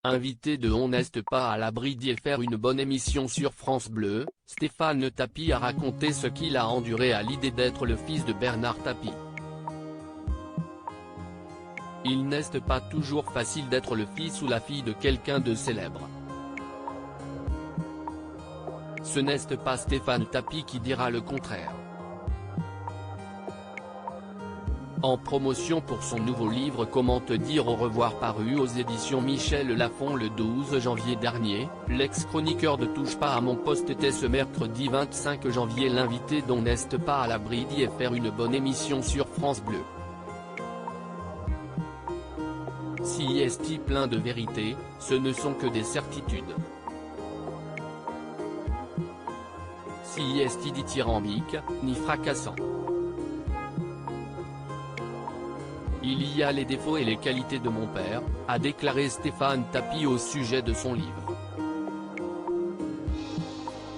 Invité de On n'est pas à l'abri d'y faire une bonne émission sur France Bleu, Stéphane Tapie a raconté ce qu'il a enduré à l'idée d'être le fils de Bernard Tapie. Il n'est pas toujours facile d'être le fils ou la fille de quelqu'un de célèbre. Ce n'est pas Stéphane Tapie qui dira le contraire. En promotion pour son nouveau livre Comment te dire au revoir paru aux éditions Michel Lafon le 12 janvier dernier, l'ex-chroniqueur de Touche pas à mon poste était ce mercredi 25 janvier l'invité dont n'est pas à l'abri d'y faire une bonne émission sur France Bleu. Si est plein de vérité, ce ne sont que des certitudes. Si est dithyrambique, ni fracassant. Il y a les défauts et les qualités de mon père, a déclaré Stéphane Tapie au sujet de son livre.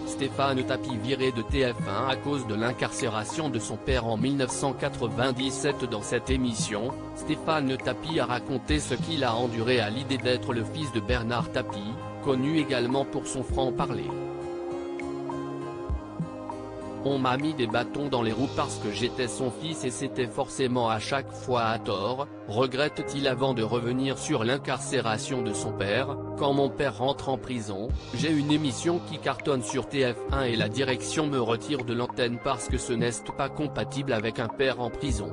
Stéphane Tapie viré de TF1 à cause de l'incarcération de son père en 1997. Dans cette émission, Stéphane Tapie a raconté ce qu'il a enduré à l'idée d'être le fils de Bernard Tapie, connu également pour son franc-parler. On m'a mis des bâtons dans les roues parce que j'étais son fils et c'était forcément à chaque fois à tort, regrette-t-il avant de revenir sur l'incarcération de son père. Quand mon père rentre en prison, j'ai une émission qui cartonne sur TF1 et la direction me retire de l'antenne parce que ce n'est pas compatible avec un père en prison.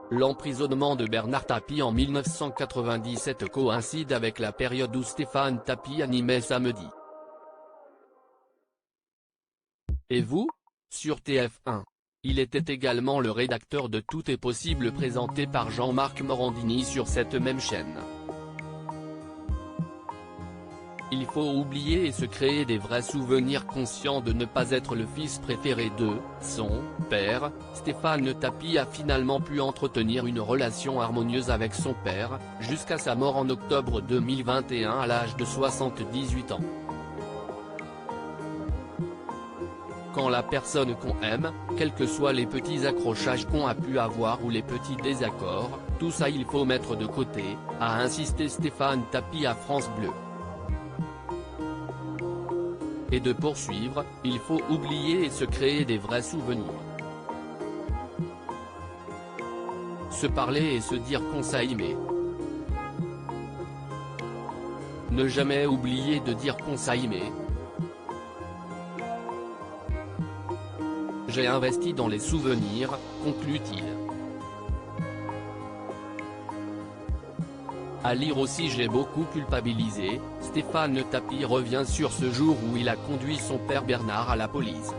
L'emprisonnement de Bernard Tapie en 1997 coïncide avec la période où Stéphane Tapie animait Samedi. Et vous ? Sur TF1. Il était également le rédacteur de Tout est possible présenté par Jean-Marc Morandini sur cette même chaîne. Il faut oublier et se créer des vrais souvenirs conscients de ne pas être le fils préféré de son père. Stéphane Tapie a finalement pu entretenir une relation harmonieuse avec son père, jusqu'à sa mort en octobre 2021 à l'âge de 78 ans. Quand la personne qu'on aime, quels que soient les petits accrochages qu'on a pu avoir ou les petits désaccords, tout ça il faut mettre de côté, a insisté Stéphane Tapie à France Bleu. Et de poursuivre, il faut oublier et se créer des vrais souvenirs. Se parler et se dire qu'on s'est aimé. Ne jamais oublier de dire qu'on s'est aimé. J'ai investi dans les souvenirs, conclut-il. À lire aussi j'ai beaucoup culpabilisé, Stéphane Tapie revient sur ce jour où il a conduit son père Bernard à la police.